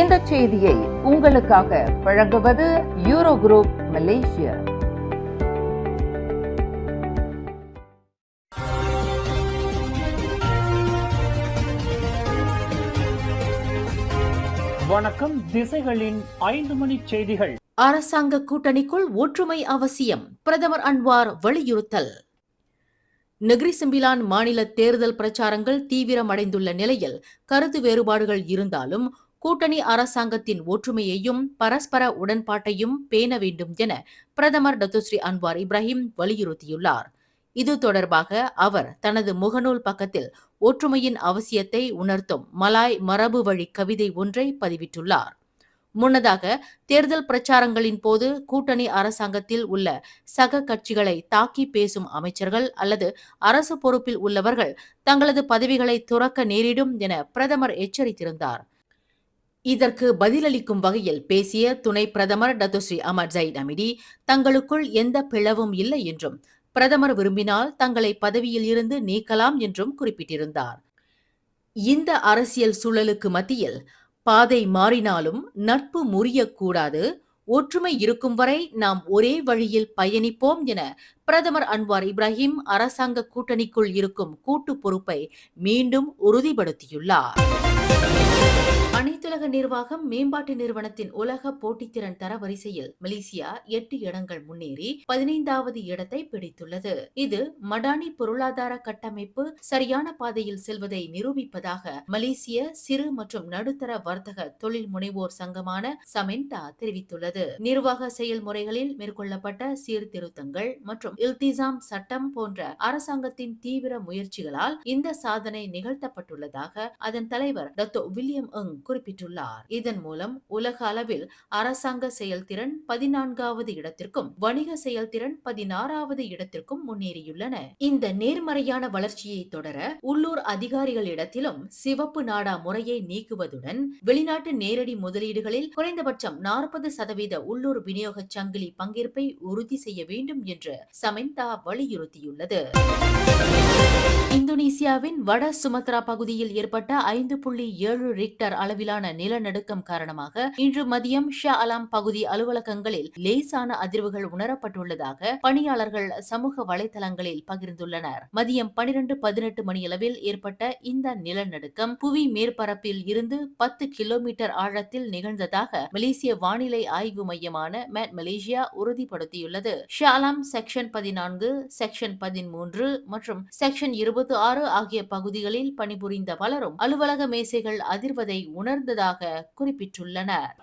இந்த செய்தியை உங்களுக்காக வழங்குவது யூரோ குரூப் மலேசியா. வணக்கம். திசைகளின் 5 மணி செய்திகள். அரசாங்க கூட்டணிக்குள் ஒற்றுமை அவசியம், பிரதமர் அன்வார் வலியுறுத்தல். நெகிரி செம்பிலான் மாநில தேர்தல் பிரச்சாரங்கள் தீவிரமடைந்துள்ள நிலையில் கருத்து வேறுபாடுகள் இருந்தாலும் கூட்டணி அரசாங்கத்தின் ஒற்றுமையையும் பரஸ்பர உடன்பாட்டையும் பேண வேண்டும் என பிரதமர் டத்துஸ்ரீ அன்வார் இப்ராஹிம் வலியுறுத்தியுள்ளார். இது தொடர்பாக அவர் தனது முகநூல் பக்கத்தில் ஒற்றுமையின் அவசியத்தை உணர்த்தும் மலாய் மரபு வழி கவிதை ஒன்றை பதிவிட்டுள்ளார். முன்னதாக தேர்தல் பிரச்சாரங்களின் போது கூட்டணி அரசாங்கத்தில் உள்ள சக கட்சிகளை தாக்கி பேசும் அமைச்சர்கள் அல்லது அரசு பொறுப்பில் உள்ளவர்கள் தங்களது பதவிகளை துறக்க நேரிடும் என பிரதமர் எச்சரித்திருந்தார். இதற்கு பதிலளிக்கும் வகையில் பேசிய துணை பிரதமர் டத்துஸ்ரீ அமர் ஜயிட் அமிடி தங்களுக்குள் எந்த பிளவும் இல்லை என்றும் பிரதமர் விரும்பினால் தங்களை பதவியில் இருந்து நீக்கலாம் என்றும் குறிப்பிட்டிருந்தார். இந்த அரசியல் சூழலுக்கு மத்தியில் பாதை மாறினாலும் நட்பு முறியக்கூடாது, ஒற்றுமை இருக்கும் வரை நாம் ஒரே வழியில் பயணிப்போம் என பிரதமர் அன்வார் இப்ராஹிம் அரசாங்க கூட்டணிக்குள் இருக்கும் கூட்டு பொறுப்பை மீண்டும் உறுதிப்படுத்தியுள்ளார். அனைத்துலக நிர்வாகம் மேம்பாட்டு நிறுவனத்தின் உலக போட்டித்திறன் தரவரிசையில் மலேசியா 8 இடங்கள் முன்னேறி 15வது இடத்தை பிடித்துள்ளது. இது மடானி பொருளாதார கட்டமைப்பு சரியான பாதையில் செல்வதை நிரூபிப்பதாக மலேசிய சிறு மற்றும் நடுத்தர வர்த்தக தொழில் முனைவோர் சங்கமான சமென்டா தெரிவித்துள்ளது. நிர்வாக செயல்முறைகளில் மேற்கொள்ளப்பட்ட சீர்திருத்தங்கள் மற்றும் இல்திசாம் சட்டம் போன்ற அரசாங்கத்தின் தீவிர முயற்சிகளால் இந்த சாதனை நிகழ்த்தப்பட்டுள்ளதாக அதன் தலைவர் டத்தோ வில்லியம் எங் குறிப்பிட்டுள்ளார். இதன் மூலம் உலக அளவில் அரசாங்க செயல்திறன் 14வது இடத்திற்கும் வணிக செயல்திறன் 16வது இடத்திற்கும் முன்னேறியுள்ளன. இந்த நேர்மறையான வளர்ச்சியை தொடர உள்ளூர் அதிகாரிகளிடத்திலும் சிவப்பு நாடா முறையை நீக்குவதுடன் வெளிநாட்டு நேரடி முதலீடுகளில் குறைந்தபட்சம் 40% உள்ளூர் விநியோக சங்கிலி பங்கேற்பை உறுதி செய்ய வேண்டும் என்று சமென்டா வலியுறுத்தியுள்ளது. இந்தோனேசியாவின் வட சுமத்ரா பகுதியில் ஏற்பட்ட 5.7 ரிக்டர் அளவிலான நிலநடுக்கம் காரணமாக இன்று மதியம் ஷா அலாம் பகுதி அலுவலகங்களில் லேசான அதிர்வுகள் உணரப்பட்டுள்ளதாக பணியாளர்கள் சமூக வலைதளங்களில் பகிர்ந்துள்ளனர். மதியம் 12:18 மணியளவில் ஏற்பட்ட இந்த நிலநடுக்கம் புவி மேற்பரப்பில் இருந்து 10 கிலோமீட்டர் ஆழத்தில் நிகழ்ந்ததாக மலேசிய வானிலை ஆய்வு மையமான மேட் மலேசியா உறுதிப்படுத்தியுள்ளது. ஷா அலாம் செக்ஷன் 14, செக்ஷன் 13 மற்றும் செக்ஷன் 26 ஆகிய பகுதிகளில் பணிபுரிந்த பலரும் அலுவலக மேசைகள் அதிர்வதை உணர்ந்ததாக குறிப்பிட்டுள்ளனர்.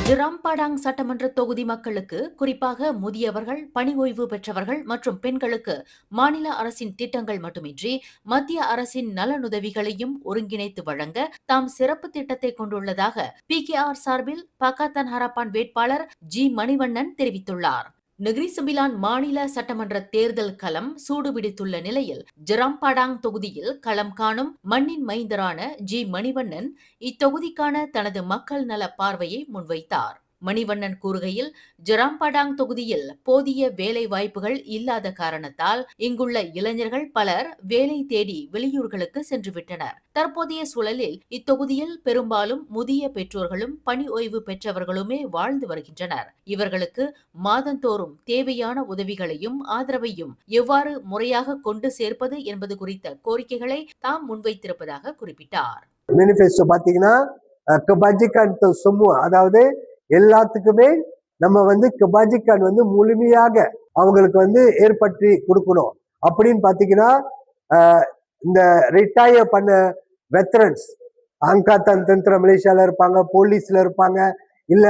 ஜிராம்பாடாங் சட்டமன்ற தொகுதி மக்களுக்கு, குறிப்பாக முதியவர்கள், பணி ஓய்வு பெற்றவர்கள் மற்றும் பெண்களுக்கு மாநில அரசின் திட்டங்கள் மட்டுமின்றி மத்திய அரசின் நலனுதவிகளையும் ஒருங்கிணைத்து வழங்க தாம் சிறப்பு திட்டத்தை கொண்டுள்ளதாக PKR சார்பில் பக்காத்தான் ஹராப்பான் வேட்பாளர் ஜி மணிவண்ணன் தெரிவித்துள்ளார். நெகிரி செம்பிலான் மாநில சட்டமன்ற தேர்தல் களம் சூடுபிடித்துள்ள நிலையில் ஜிராம்பாடாங் தொகுதியில் களம் காணும் மண்ணின் மைந்தரான ஜி மணிவண்ணன் இத்தொகுதிக்கான தனது மக்கள் நல பார்வையை முன்வைத்தார். மணிவண்ணன் கூறுகையில், ஜிராம்பாடாங் தொகுதியில் போதிய வேலை வாய்ப்புகள் இல்லாத காரணத்தால் இங்குள்ள இளைஞர்கள் பலர் வேலை தேடி வெளியூர்களுக்கு சென்றுவிட்டனர். தற்போதைய சூழலில் இத்தொகுதியில் பெரும்பாலும் முதிய பெற்றோர்களும் பணி ஓய்வு பெற்றவர்களுமே வாழ்ந்து வருகின்றனர். இவர்களுக்கு மாதந்தோறும் தேவையான உதவிகளையும் ஆதரவையும் எவ்வாறு முறையாக கொண்டு சேர்ப்பது என்பது குறித்த கோரிக்கைகளை தாம் முன்வைத்திருப்பதாக குறிப்பிட்டார். மேனிஃபெஸ்டோ பாத்தீங்கன்னா kebajikan semua, அதாவது எல்லாத்துக்குமே நம்ம kebajikan முழுமையாக அவங்களுக்கு ஏற்படுத்தி கொடுக்கணும். அப்படின்னு பாத்தீங்கன்னா இந்த ரிட்டையர் பண்ண வெட்டரன்ஸ் அங்காத்தான் தந்திர மலேசியால இருப்பாங்க, போலீஸ்ல இருப்பாங்க, இல்ல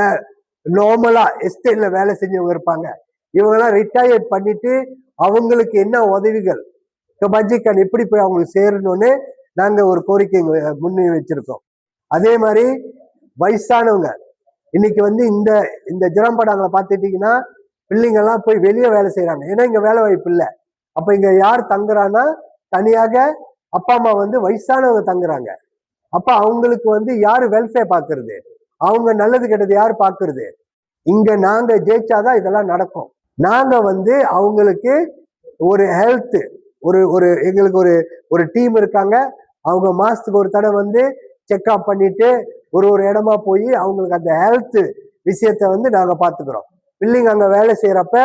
நார்மலா எஸ்டேட்ல வேலை செஞ்சவங்க இருப்பாங்க. இவங்கெல்லாம் ரிட்டையர் பண்ணிட்டு அவங்களுக்கு என்ன உதவிகள் kebajikan எப்படி போய் அவங்களுக்கு சேரணும்னு நாங்க ஒரு கோரிக்கை முன்னே வச்சிருக்கோம். அதே மாதிரி வயசானவங்க இன்னைக்கு இந்த இந்த ஜிராம்பாடாங்களை பார்த்துட்டீங்கன்னா பிள்ளைங்க எல்லாம் போய் வெளியே வேலை செய்யறாங்க. ஏன்னா இங்க வேலை வாய்ப்பு இல்லை. அப்ப இங்க யார் தங்குறான்னா தனியாக அப்பா அம்மா வயசானவங்க தங்குறாங்க. அப்ப அவங்களுக்கு யாரு வெல்ஃபேர் பாக்குறது, அவங்க நல்லது கெட்டது யாரு பாக்குறது? இங்க நாங்க ஜெயிச்சாதான் இதெல்லாம் நடக்கும். நாங்க அவங்களுக்கு ஒரு ஹெல்த் ஒரு எங்களுக்கு ஒரு டீம் இருக்காங்க. அவங்க மாசத்துக்கு ஒரு தடவை செக்அப் பண்ணிட்டு ஒரு இடமா போய் அவங்களுக்கு அந்த ஹெல்த் விஷயத்த வந்து நாங்க பாத்துக்கிறோம். பிள்ளைங்க அங்க வேலை செய்யறப்ப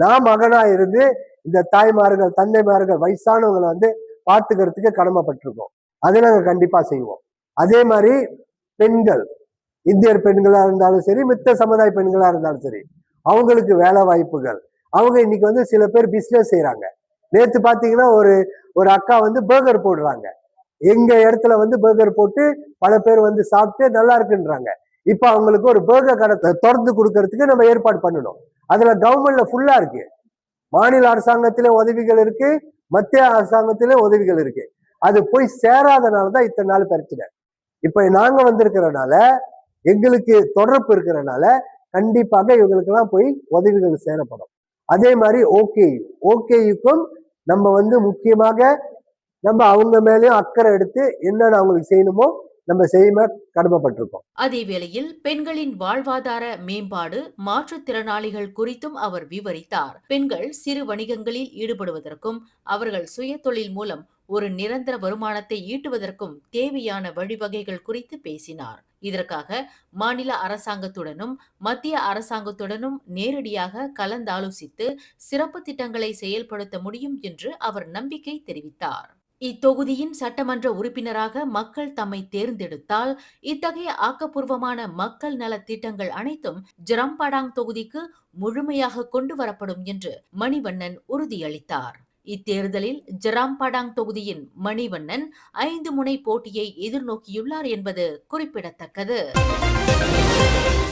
நான் மகனா இருந்து இந்த தாய்மார்கள் தந்தைமார்கள் வயசானவங்களை வந்து பாத்துக்கிறதுக்கு கடமைப்பட்டிருக்கோம். அதை நாங்க கண்டிப்பா செய்வோம். அதே மாதிரி பெண்கள், இந்தியர் பெண்களா இருந்தாலும் சரி, மித்த சமுதாய பெண்களா இருந்தாலும் சரி, அவங்களுக்கு வேலை வாய்ப்புகள். அவங்க இன்னைக்கு வந்து சில பேர் பிசினஸ் செய்யறாங்க. நேத்து பாத்தீங்கன்னா ஒரு அக்கா வந்து பர்கர் போடுறாங்க. எங்க இடத்துல வந்து பர்கர் போட்டு பல பேர் வந்து சாப்பிட்டு நல்லா இருக்குன்றாங்க. இப்ப அவங்களுக்கு ஒரு பர்கர் கடை திறந்து கொடுக்கறதுக்கு நம்ம ஏற்பாடு பண்ணணும். அதுல கவர்மெண்ட்ல ஃபுல்லா இருக்கு. மாநில அரசாங்கத்திலே உதவிகள் இருக்கு, மத்திய அரசாங்கத்திலே உதவிகள் இருக்கு. அது போய் சேராதனாலதான் இத்தனை நாள் பிரச்சனை. இப்ப நாங்க வந்திருக்கிறனால, எங்களுக்கு தொடர்பு இருக்கிறனால கண்டிப்பாக இவங்களுக்கு எல்லாம் போய் உதவிகள் சேரப்படும். அதே மாதிரி ஓகேயுக்கும் நம்ம வந்து முக்கியமாக நம்ம அவங்க மேலேயும் அக்கறை எடுத்து என்னென்ன அவங்களுக்கு செய்யணுமோ நம்ம செய்ய கடமைப்பட்டிருக்கோம். அதே வேளையில் பெண்களின் வாழ்வாதார மேம்பாடு, மாற்றுத்திறனாளிகள் குறித்தும் அவர் விவரித்தார். பெண்கள் சிறு வணிகங்களில் ஈடுபடுவதற்கும் அவர்கள் சுய தொழில் மூலம் ஒரு நிரந்தர வருமானத்தை ஈட்டுவதற்கும் தேவையான வழிவகைகள் குறித்து பேசினார். இதற்காக மாநில அரசாங்கத்துடனும் மத்திய அரசாங்கத்துடனும் நேரடியாக கலந்தாலோசித்து சிறப்பு திட்டங்களை செயல்படுத்த முடியும் என்று அவர் நம்பிக்கை தெரிவித்தார். இத்தொகுதியின் சட்டமன்ற உறுப்பினராக மக்கள் தம்மை தேர்ந்தெடுத்தால் இத்தகைய ஆக்கப்பூர்வமான மக்கள் நல திட்டங்கள் அனைத்தும் ஜரம்பாடாங் தொகுதிக்கு முழுமையாக கொண்டு வரப்படும் என்று மணிவண்ணன் உறுதியளித்தார். இத்தேர்தலில் ஜராம்பாடாங் தொகுதியின் மணிவண்ணன் 5 முனை போட்டியை எதிர்நோக்கியுள்ளார் என்பது குறிப்பிடத்தக்கது.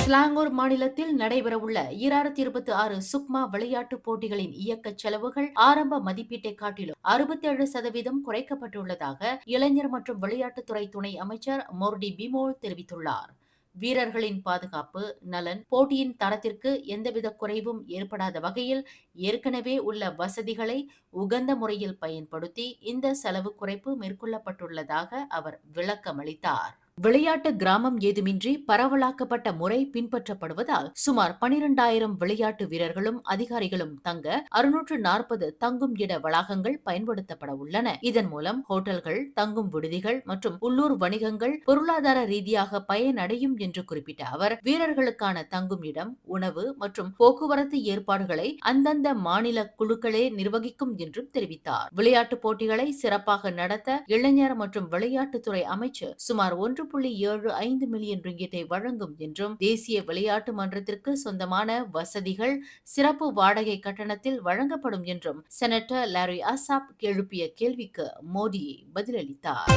ஸ்லாங்கூர் மாநிலத்தில் நடைபெறவுள்ள 2026 சுக்மா விளையாட்டுப் போட்டிகளின் இயக்க செலவுகள் ஆரம்ப மதிப்பீட்டை காட்டிலும் 67% குறைக்கப்பட்டுள்ளதாக இளைஞர் மற்றும் விளையாட்டுத்துறை துணை அமைச்சர் மோர்டி பிமோல் தெரிவித்துள்ளார். வீரர்களின் பாதுகாப்பு, நலன், போட்டியின் தரத்திற்கு எந்தவித குறைவும் ஏற்படாத வகையில் ஏற்கனவே உள்ள வசதிகளை உகந்த முறையில் பயன்படுத்தி இந்த செலவு குறைப்பு மேற்கொள்ளப்பட்டுள்ளதாக அவர் விளக்கமளித்தார். விளையாட்டு கிராமம் ஏதுமின்றி பரவலாக்கப்பட்ட முறை பின்பற்றப்படுவதால் சுமார் 12,000 விளையாட்டு வீரர்களும் அதிகாரிகளும் தங்க 640 தங்கும் இட வளாகங்கள் பயன்படுத்தப்பட உள்ளன. இதன் மூலம் ஹோட்டல்கள், தங்கும் விடுதிகள் மற்றும் உள்ளூர் வணிகங்கள் பொருளாதார ரீதியாக பயனடையும் என்று குறிப்பிட்ட அவர், வீரர்களுக்கான தங்கும் இடம், உணவு மற்றும் போக்குவரத்து ஏற்பாடுகளை அந்தந்த மாநில குழுக்களே நிர்வகிக்கும் என்றும் தெரிவித்தார். விளையாட்டுப் போட்டிகளை சிறப்பாக நடத்த இளைஞர் மற்றும் விளையாட்டுத்துறை அமைச்சர் சுமார் 1.75 மில்லியன் ரிங்கிட்டை வழங்கும் என்றும், தேசிய விளையாட்டு மன்றத்திற்கு சொந்தமான வசதிகள் சிறப்பு வாடகை கட்டணத்தில் வழங்கப்படும் என்றும் செனட்டர் லாரி அசாப் எழுப்பிய கேள்விக்கு மோடி பதிலளித்தார்.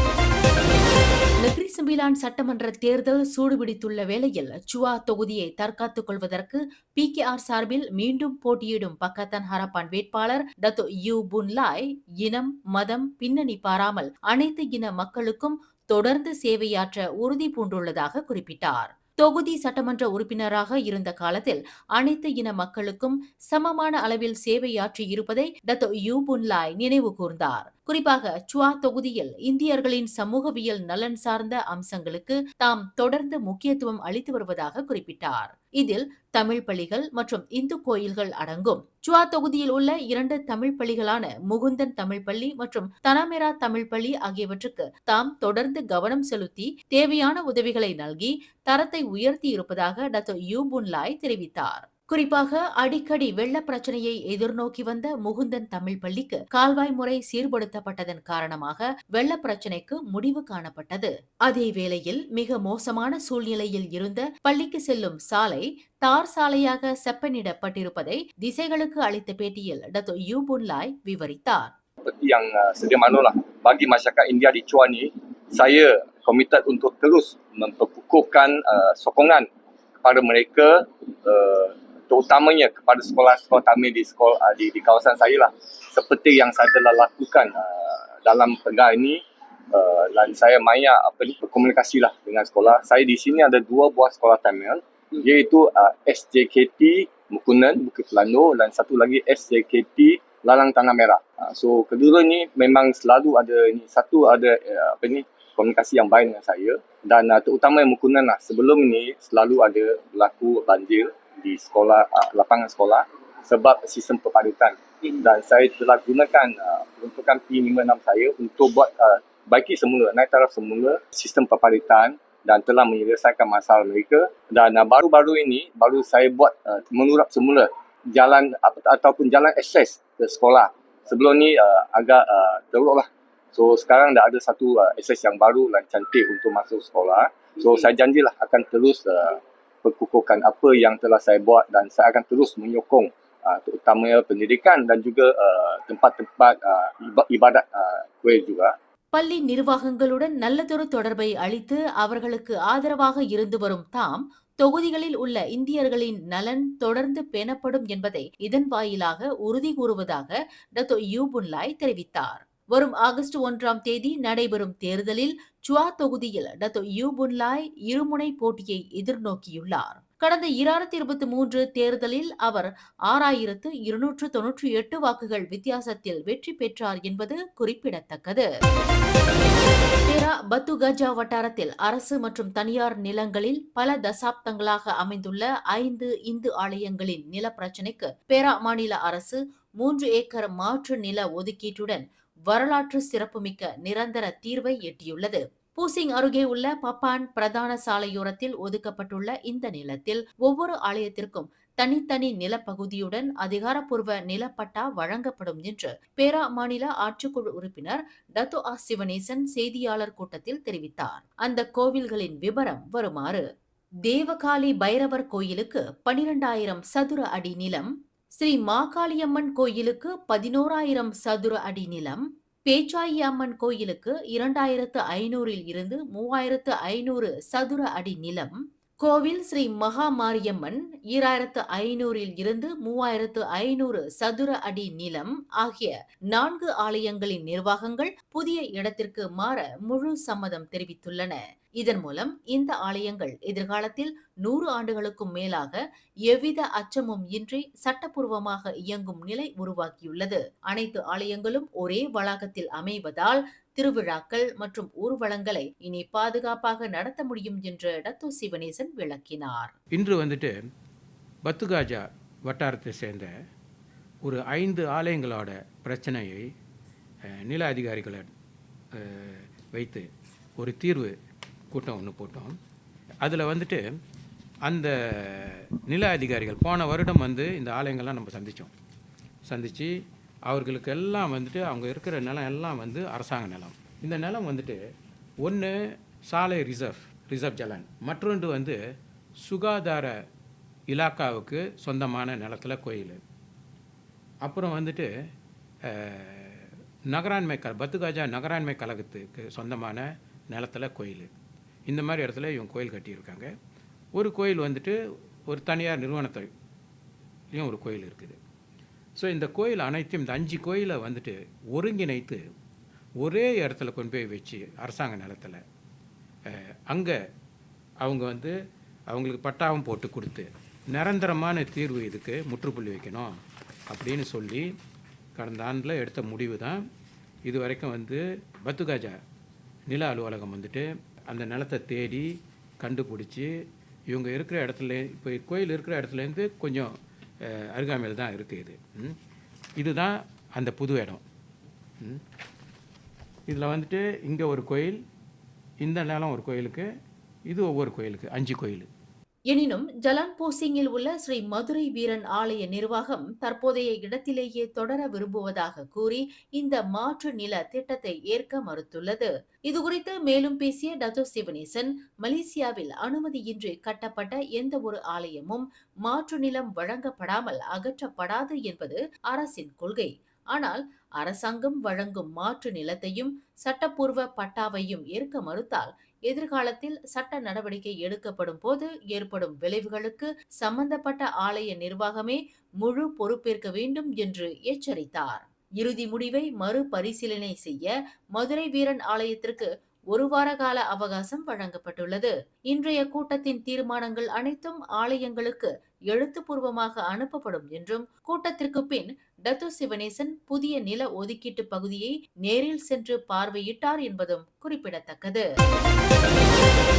நெகிரி செம்பிலான் சட்டமன்ற தேர்தல் சூடுபிடித்துள்ள வேளையில் சுவா தொகுதியை தற்காத்துக் கொள்வதற்கு PKR சார்பில் மீண்டும் போட்டியிடும் பக்கத்தன் ஹரப்பான் வேட்பாளர் டத்தோ யூ புன் லாய் இனம், மதம், பின்னணி பாராமல் அனைத்து இன மக்களுக்கும் தொடர்ந்து சேவையாற்ற உறுதி பூண்டுள்ளதாக குறிப்பிட்டார். தொகுதி சட்டமன்ற உறுப்பினராக இருந்த காலத்தில் அனைத்து இன மக்களுக்கும் சமமான அளவில் சேவையாற்றி இருப்பதை டத்தோ யூ புன் லாய் நினைவு கூர்ந்தார். குறிப்பாக சுவா தொகுதியில் இந்தியர்களின் சமூகவியல் நலன் சார்ந்த அம்சங்களுக்கு தாம் தொடர்ந்து முக்கியத்துவம் அளித்து வருவதாக குறிப்பிட்டார். இதில் தமிழ் பள்ளிகள் மற்றும் இந்து கோயில்கள் அடங்கும். சுவா தொகுதியில் உள்ள 2 தமிழ் பள்ளிகளான முகுந்தன் தமிழ் பள்ளி மற்றும் தனமேரா தமிழ் பள்ளி ஆகியவற்றுக்கு தாம் தொடர்ந்து கவனம் செலுத்தி தேவையான உதவிகளை நல்கி தரத்தை உயர்த்தி இருப்பதாக டத்தோ யூ புன் லாய் தெரிவித்தார். குறிப்பாக அடிக்கடி வெள்ள பிரச்சனையை எதிர்நோக்கி வந்த முகுந்தன் தமிழ் பள்ளிக்கு கால்வாய் முறை சீர்படுத்தப்பட்டதன் காரணமாக வெள்ள பிரச்சனைக்கு முடிவு காணப்பட்டது. அதே வேளையில் மிக மோசமான சூழ்நிலையில் இருந்த பள்ளிக்கு செல்லும் சாலை தார் சாலையாக செப்பனிடப்பட்டிருப்பதை திசைகளுக்கு அளித்த பேட்டியில் டத்தோ யூ புன் லாய் விவரித்தார். Seperti yang sedia manulah bagi masyarakat India di Chua ni, saya komited untuk terus memperkukuhkan sokongan kepada mereka, terutamanya kepada sekolah-sekolah Tamil di kawasan saya lah. Seperti yang saya telah lakukan dalam pergerakan ini, dan saya banyak berkomunikasi lah dengan sekolah. Saya di sini ada 2 buah sekolah Tamil, iaitu SJKT Mukunan, Bukit Pelando, dan satu lagi SJKT Lalang Tanah Merah. So kedua ni memang selalu ada komunikasi yang baik dengan saya, dan terutama Mukunan lah. Sebelum ni selalu ada berlaku banjir di sekolah, lapangan sekolah sebab sistem perpadutan, dan saya telah gunakan peruntukan P56 saya untuk buat baiki semula, naik taraf semula sistem perpadutan dan telah menyelesaikan masalah mereka. Dan baru-baru ini baru saya buat mengurap semula jalan ataupun jalan akses ke sekolah. Sebelum ni agak teruk lah. So sekarang dah ada satu akses yang baru dan cantik untuk masuk sekolah. So saya janjilah akan terus perkukuhkan apa yang telah saya buat dan saya akan terus menyokong terutamanya pendidikan dan juga tempat-tempat ibadat kuil juga. பள்ளி நிர்வாகங்களுடன் நல்லதொரு தொடர்பை அளித்து அவர்களுக்கு ஆதரவாக இருந்து வரும் தாம் தொகுதிகளில் உள்ள இந்தியர்களின் நலன் தொடர்ந்து பேணப்படும் என்பதை இதன் வாயிலாக உறுதி கூறுவதாக டத்தோ யூ புன்லாய் தெரிவித்தார். வரும் ஆகஸ்ட் 1ஆம் தேதி நடைபெறும் தேர்தலில் சுவா தொகுதியில் டத்தோ யூ புன்லாய் இருமுனை போட்டியை எதிர்நோக்கியுள்ளார். கடந்த 2023 தேர்தலில் அவர் 6298 வாக்குகள் வித்தியாசத்தில் வெற்றி பெற்றார் என்பது குறிப்பிடத்தக்கது. பேரா பத்துகஜா வட்டாரத்தில் அரசு மற்றும் தனியார் நிலங்களில் பல தசாப்தங்களாக அமைந்துள்ள 5 இந்து ஆலயங்களின் நில பிரச்சினைக்கு பேரா மாநில அரசு 3 ஏக்கர் மாற்று நில ஒதுக்கீட்டுடன் வரலாற்று சிறப்புமிக்க நிரந்தர தீர்வை எட்டியுள்ளது. பூசிங் அருகே உள்ள பப்பான் பிரதான சாலையோரத்தில் ஒதுக்கப்பட்டுள்ள இந்த நிலத்தில் ஒவ்வொரு ஆலயத்திற்கும் தனித்தனி நிலப்பகுதியுடன் அதிகாரப்பூர்வ நிலப்பட்டா வழங்கப்படும் என்று பேரா மாநில ஆட்சிக்குழு உறுப்பினர் டத்தோ சிவனேசன் செய்தியாளர் கூட்டத்தில் தெரிவித்தார். அந்த கோவில்களின் விபரம் வருமாறு: தேவகாளி பைரவர் கோயிலுக்கு 12,000 சதுர அடி நிலம், ஸ்ரீ மாகாளியம்மன் கோயிலுக்கு 11,000 சதுர அடி நிலம், பேச்சாயி அம்மன் கோயிலுக்கு 2,500 இருந்து 3,500 சதுர அடி நிலம், கோவில் ஸ்ரீ மகா மாரியம்மன் 2,500 இருந்து 3,500 சதுர அடி நிலம் ஆகிய 4 ஆலயங்களின் நிர்வாகங்கள் புதிய இடத்திற்கு மாற முழு சம்மதம் தெரிவித்துள்ளன. இதன் மூலம் இந்த ஆலயங்கள் எதிர்காலத்தில் 100 ஆண்டுகளுக்கும் மேலாக எவ்வித அச்சமும் இன்றி சட்டப்பூர்வமாக இயங்கும் நிலை உருவாக்கியுள்ளது. அனைத்து ஆலயங்களும் ஒரே வளாகத்தில் அமைவதால் திருவிழாக்கள் மற்றும் ஊர்வலங்களை இனி பாதுகாப்பாக நடத்த முடியும் என்று டத்தோ சிவனேசன் விளக்கினார். இன்று பத்துகாஜா வட்டாரத்தை சேர்ந்த ஒரு 5 ஆலயங்களோட பிரச்சனையை நில அதிகாரிகளை வைத்து ஒரு தீர்வு கூட்டம் ஒன்று போட்டோம். அதில் அந்த நில அதிகாரிகள் போன வருடம் இந்த ஆலயங்கள்லாம் நம்ம சந்தித்து அவர்களுக்கு எல்லாம் அவங்க இருக்கிற நிலம் எல்லாம் அரசாங்க நிலம். இந்த நிலம் ஒன்று சாலை ரிசர்வ் ஜலான், மற்றொன்று சுகாதார இலாக்காவுக்கு சொந்தமான நிலத்தில் கோயில், அப்புறம் நகராண்மை பத்துகாஜா நகராண்மை கழகத்துக்கு சொந்தமான நிலத்தில் கோயில். இந்த மாதிரி இடத்துல இவங்க கோயில் கட்டியிருக்காங்க. ஒரு கோயில் ஒரு தனியார் நிறுவனத்தையும் ஒரு கோயில் இருக்குது. ஸோ இந்த கோயில் அனைத்தையும் இந்த 5 கோயிலை ஒருங்கிணைத்து ஒரே இடத்துல கொண்டு போய் வச்சு அரசாங்க நிலத்தில் அங்கே அவங்க அவங்களுக்கு பட்டாவும் போட்டு கொடுத்து நிரந்தரமான தீர்வு இதுக்கு முற்றுப்புள்ளி வைக்கணும் அப்படின்னு சொல்லி கடந்த ஆண்டில் எடுத்த முடிவு தான். இது வரைக்கும் பத்துகாஜா நில அலுவலகம் அந்த நிலத்தை தேடி கண்டுபிடிச்சி இவங்க இருக்கிற இடத்துல, இப்போ கோயில் இருக்கிற இடத்துலேருந்து கொஞ்சம் அருகாமையில் தான் இருக்குது இதுதான் அந்த புது இடம். இதில் இங்கே ஒரு கோயில், இந்த நிலம் ஒரு கோயிலுக்கு, இது ஒவ்வொரு கோயிலுக்கு 5 கோயில். எனினும் ஜலான் போசிங்கில் உள்ள ஸ்ரீ மதுரை வீரன் ஆலய நிர்வாகம் தற்போதைய இடத்திலேயே தொடர விரும்புவதாக கூறி இந்த மாற்று நில திட்டத்தை ஏற்க மறுத்துள்ளது. இதுகுறித்து மேலும் பேசிய டத்தோ சிவனேசன், மலேசியாவில் அனுமதியின்றி கட்டப்பட்ட எந்த ஒரு ஆலயமும் மாற்று நிலம் வழங்கப்படாமல் அகற்றப்படாது என்பது அரசின் கொள்கை. ஆனால் அரசாங்கம் வழங்கும் மாற்று நிலத்தையும் சட்டப்பூர்வ பட்டாவையும் ஏற்க மறுத்தால் எதிர்காலத்தில் சட்ட நடவடிக்கை எடுக்கப்படும் போது ஏற்படும் விளைவுகளுக்கு சம்பந்தப்பட்ட ஆலய நிர்வாகமே முழு பொறுப்பேற்க வேண்டும் என்று எச்சரித்தார். இறுதி முடிவை மறுபரிசீலனை செய்ய மதுரை வீரன் ஆலயத்திற்கு 1 வார கால அவகாசம் வழங்கப்பட்டுள்ளது. இன்றைய கூட்டத்தின் தீர்மானங்கள் அனைத்தும் ஆலயங்களுக்கு எழுத்துப்பூர்வமாக அனுப்பப்படும் என்றும் கூட்டத்திற்கு பின் டத்து சிவனேசன் புதிய நில ஒதுக்கீட்டு பகுதியை நேரில் சென்று பார்வையிட்டார் என்பதும் குறிப்பிடத்தக்கது.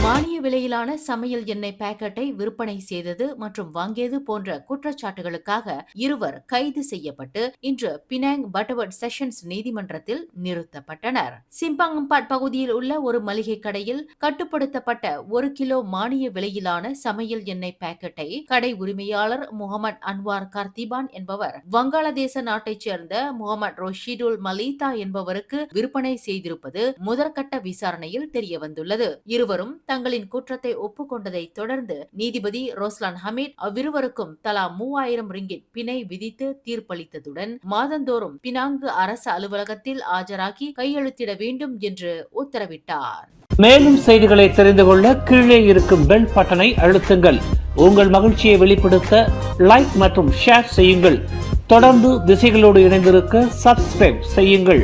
மானிய விலையிலான சமையல் எண்ணெய் பாக்கெட்டை விற்பனை செய்தது மற்றும் வாங்கியது போன்ற குற்றச்சாட்டுகளுக்காக இருவர் கைது செய்யப்பட்டு இன்று பினாங் பட்டவர்ட் செஷன்ஸ் நீதிமன்றத்தில் நிறுத்தப்பட்டனர். சிம்பாங்கம்பாட் பகுதியில் உள்ள ஒரு மளிகை கடையில் கட்டுப்படுத்தப்பட்ட 1 கிலோ மானிய விலையிலான சமையல் எண்ணெய் பாக்கெட்டை கடை உரிமையாளர் முகமது அன்வார் கார்த்திபான் என்பவர் வங்காளதேச நாட்டைச் சேர்ந்த முகமது ரோஷிடுல் மலீதா என்பவருக்கு விற்பனை செய்திருப்பது முதற்கட்ட விசாரணையில் தெரியவந்துள்ளது. இருவரும் தங்களின் குற்றத்தை ஒப்புக்கொண்டதை தொடர்ந்து நீதிபதி ரோஸ்லான் ஹமீட் அவ்விருவருக்கும் தலா 3000 ரிங்கிட் பிணை விதித்து தீர்ப்பளித்ததுடன் மாதந்தோறும் பினாங்கு அரசு அலுவலகத்தில் ஆஜராகி கையெழுத்திட வேண்டும் என்று உத்தரவிட்டார். மேலும் செய்திகளை தெரிந்து கொள்ள கீழே இருக்கும் பெல் பட்டனை அழுத்துங்கள். உங்கள் மகிழ்ச்சியை வெளிப்படுத்த லைக் மற்றும் ஷேர் செய்யுங்கள். தொடர்ந்து திசைகளோடு இணைந்திருக்க சப்ஸ்கிரைப் செய்யுங்கள்.